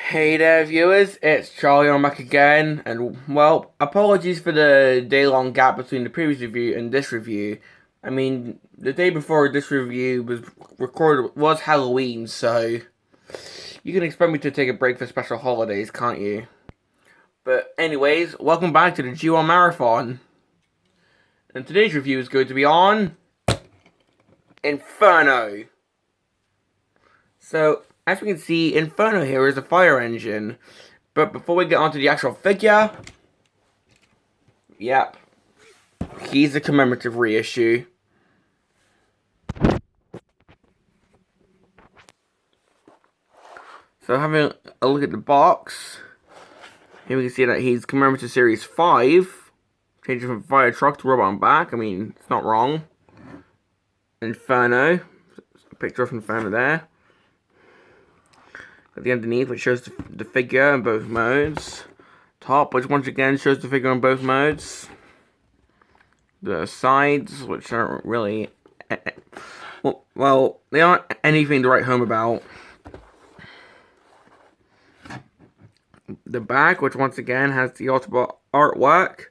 Hey there, viewers. It's Charlie. I'm back again, and well, apologies for the day-long gap between the previous review and this review. I mean, the day before this review was recorded was Halloween, so you can expect me to take a break for special holidays, can't you? But anyways, welcome back to the G1 Marathon. And today's review is going to be on Inferno. So, as we can see, Inferno here is a fire engine. But before we get onto the actual figure, yep, he's a commemorative reissue. So having a look at the box, here we can see that he's Commemorative Series 5. Changing from fire truck to robot on back. I mean, it's not wrong. Inferno. A picture of Inferno there. At the underneath, which shows the figure in both modes. Top, which once again shows the figure in both modes. The sides, which aren't really... Well, they aren't anything to write home about. The back, which once again has the Autobot artwork.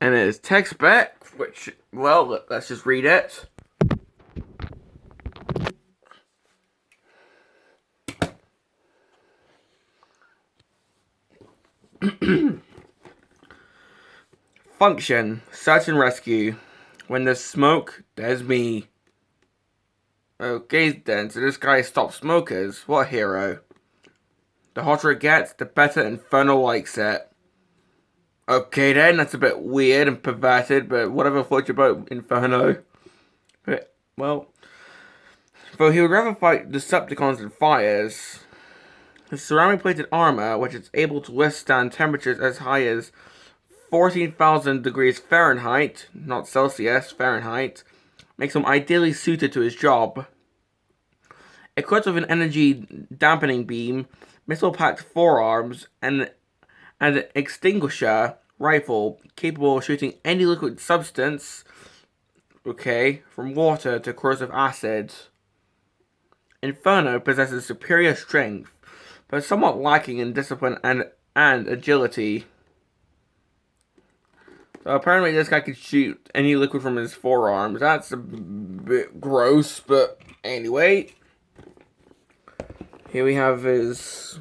And it is text spec, which, well, let's just read it. Function, search and rescue. When there's smoke, there's me. Okay then, so this guy stops smokers. What a hero. The hotter it gets, the better Inferno likes it. Okay then, that's a bit weird and perverted, but whatever floats your boat, Inferno. But, well, though he would rather fight Decepticons than fires. His ceramic plated armor, which is able to withstand temperatures as high as 14,000 degrees Fahrenheit, not Celsius, Fahrenheit, makes him ideally suited to his job. Equipped with an energy dampening beam, missile-packed forearms, and an extinguisher rifle capable of shooting any liquid substance, from water to corrosive acid. Inferno possesses superior strength, but somewhat lacking in discipline and agility. So apparently this guy can shoot any liquid from his forearms. That's a bit gross, but anyway. Here we have his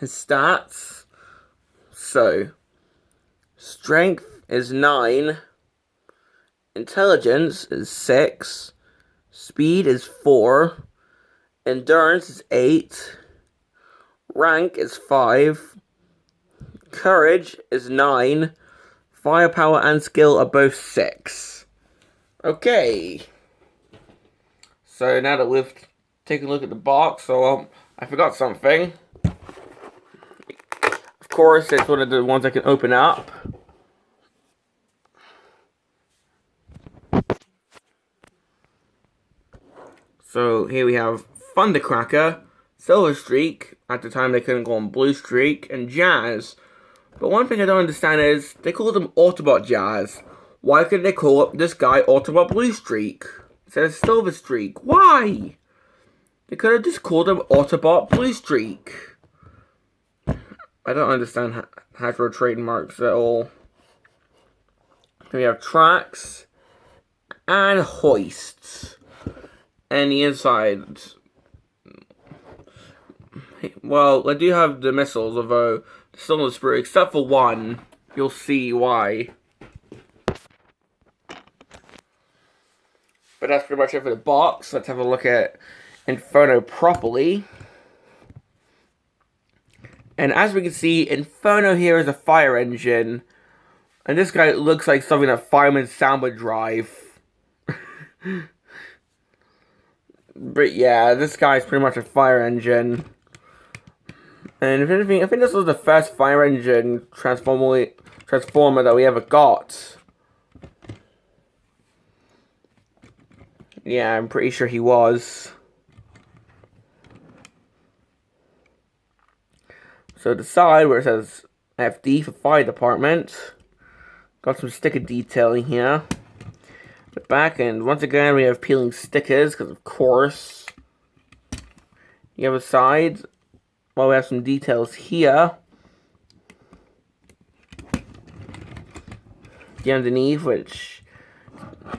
stats. So, strength is 9, intelligence is 6, speed is 4, endurance is 8, rank is 5, courage is 9, firepower and skill are both 6. Okay. So now that we've taken a look at the box, I forgot something. Of course, it's one of the ones I can open up. So here we have Thundercracker, Silver Streak, at the time they couldn't call him Blue Streak, and Jazz. But one thing I don't understand is, they called him Autobot Jazz. Why couldn't they call up this guy Autobot Blue Streak instead of Silver Streak? Why? They could have just called him Autobot Blue Streak. I don't understand Hasbro trademarks at all. Then we have tracks and hoists. And the inside, well, they do have the missiles, although they're still in the sprue, except for one. You'll see why. But that's pretty much it for the box. Let's have a look at Inferno properly. And as we can see, Inferno here is a fire engine. And this guy looks like something that Fireman's Sound would drive. But yeah, this guy's pretty much a fire engine. And if anything, I think this was the first fire engine transformer that we ever got. Yeah, I'm pretty sure he was. So the side where it says FD for Fire Department. Got some sticker detailing here. The back end, once again, we have peeling stickers, because of course. The other side, well, we have some details here. The underneath, which,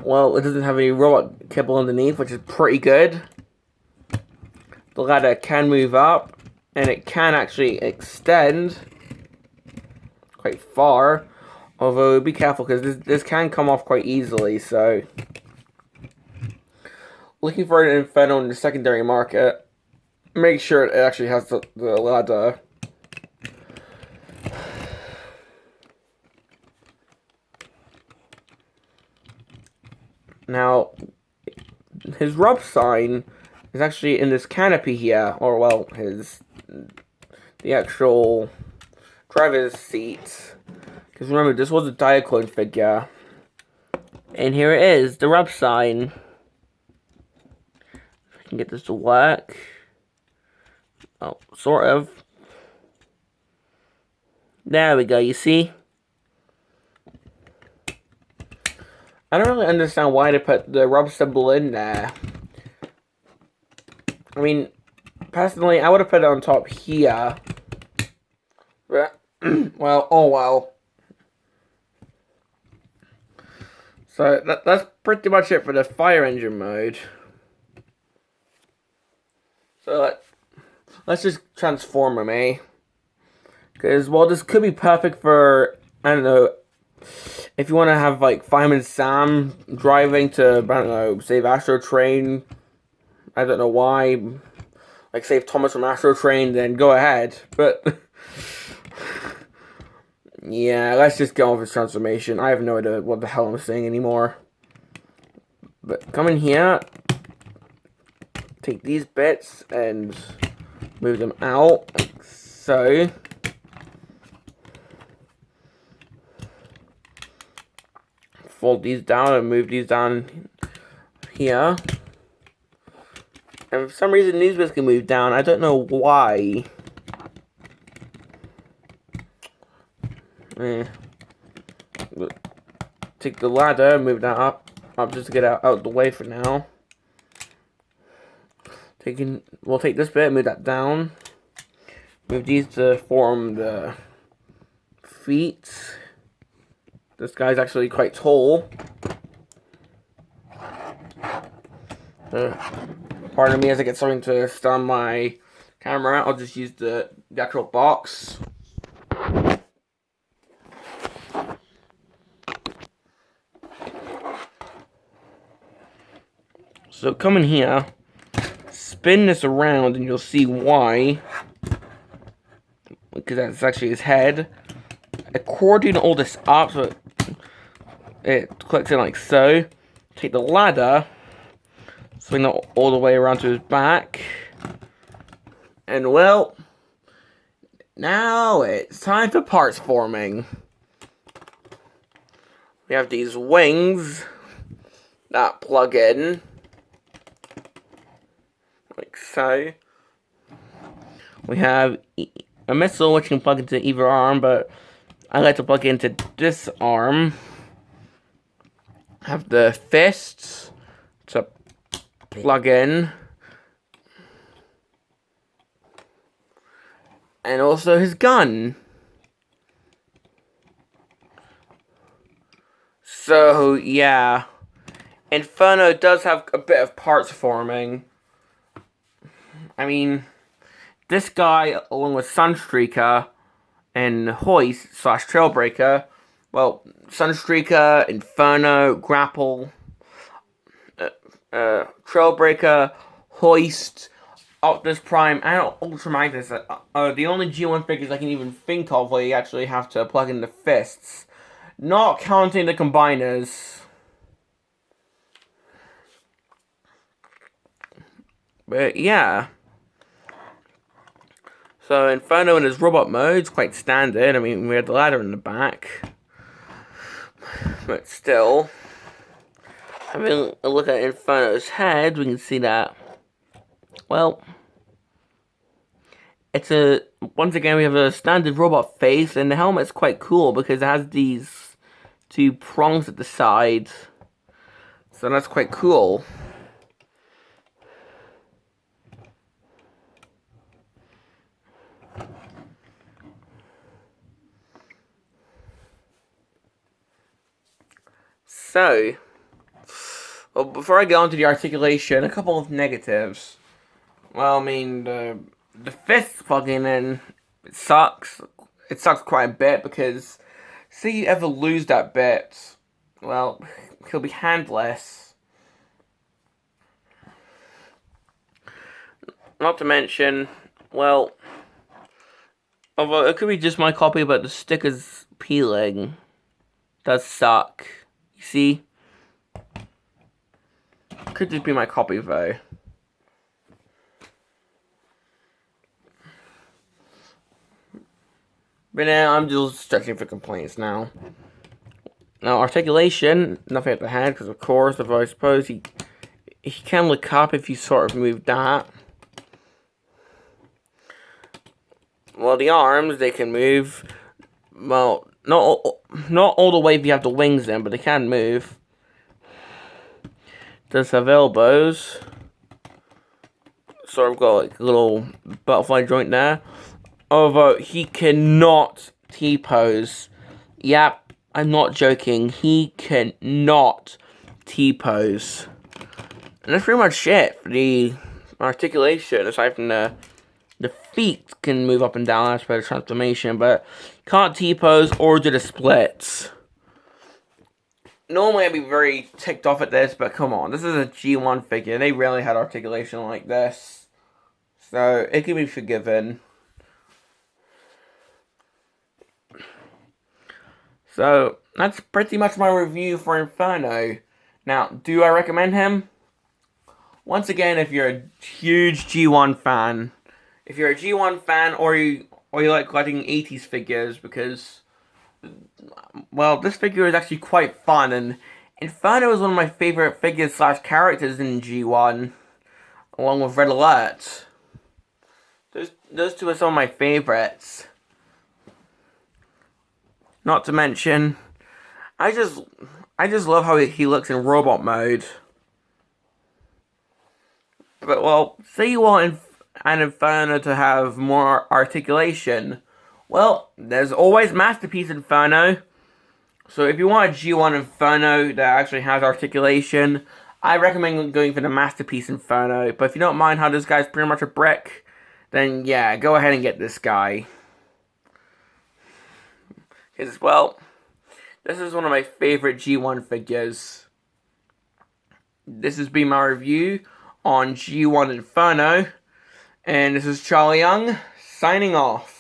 well, it doesn't have any robot kibble underneath, which is pretty good. The ladder can move up, and it can actually extend quite far. Although, be careful, because this can come off quite easily, so... Looking for an Inferno in the secondary market, make sure it actually has the ladder. Now, his rub sign is actually in this canopy here, or well, the actual driver's seat. Because remember, this was a Diaclone figure. And here it is, the rub sign. If I can get this to work. Oh, sort of. There we go, you see? I don't really understand why they put the rub symbol in there. I mean, personally, I would have put it on top here. But, well, oh well. So, that's pretty much it for the fire engine mode. So, let's just transform him, eh? Because, well, this could be perfect for, I don't know, if you want to have, like, Fireman Sam driving to, I don't know, save Astro Train. I don't know why. Like, save Thomas from Astro Train, then go ahead. But, yeah, let's just go with his transformation. I have no idea what the hell I'm saying anymore. But come in here. Take these bits and move them out, like so. Fold these down and move these down here. And for some reason these bits can move down. I don't know why. Take the ladder and move that up just to get out of the way for now. We'll take this bit, move that down. Move these to form the feet. This guy's actually quite tall. Pardon me as I get something to stun my camera. I'll just use the actual box. So come in here, spin this around, and you'll see why. Because that's actually his head. Accordion all this up so it clicks in like so. Take the ladder, swing that all the way around to his back. And well, now it's time for parts forming. We have these wings that plug in. Like so. We have a missile which can plug into either arm, but I like to plug into this arm. Have the fists to plug in. And also his gun. So, yeah. Inferno does have a bit of parts forming. I mean, this guy, along with Sunstreaker and Hoist / Trailbreaker, well, Sunstreaker, Inferno, Grapple, Trailbreaker, Hoist, Optimus Prime, and Ultra Magnus are the only G1 figures I can even think of where you actually have to plug in the fists. Not counting the combiners. But yeah. So Inferno in his robot mode is quite standard. I mean, we had the ladder in the back. But still, having a look at Inferno's head, we can see that, well, once again, we have a standard robot face, and the helmet's quite cool because it has these two prongs at the side. So that's quite cool. So, well, before I get on to the articulation, a couple of negatives. Well, I mean, the fist plugging in, it sucks. It sucks quite a bit because, say you ever lose that bit, well, he'll be handless. Not to mention, well, although it could be just my copy, but the sticker's peeling. Does suck. You see? Could just be my copy though. But now I'm just searching for complaints now. Now articulation, nothing at the head, because of course, although I suppose he can look up if you sort of move that. Well, the arms, they can move. Well, not all the way if you have the wings in, but they can move. Does have elbows. Sort of got like a little butterfly joint there. Although he cannot T-pose. Yep, I'm not joking. He cannot T-pose. And that's pretty much it for the articulation, aside from the feet can move up and down as per the transformation, but can't T-pose or do the splits. Normally I'd be very ticked off at this, but come on, this is a G1 figure. They rarely had articulation like this, so it can be forgiven. So that's pretty much my review for Inferno. Now, do I recommend him? Once again, if you're a huge G1 fan, or you like collecting 80s figures, because, well, this figure is actually quite fun, and Inferno is one of my favorite figures / characters in G1, along with Red Alert. Those two are some of my favorites. Not to mention, I just love how he looks in robot mode. But, well, say you want an Inferno to have more articulation. Well, there's always Masterpiece Inferno. So if you want a G1 Inferno that actually has articulation, I recommend going for the Masterpiece Inferno. But if you don't mind how this guy's pretty much a brick, then yeah, go ahead and get this guy. Because, well, this is one of my favorite G1 figures. This has been my review on G1 Inferno. And this is Charlie Young, signing off.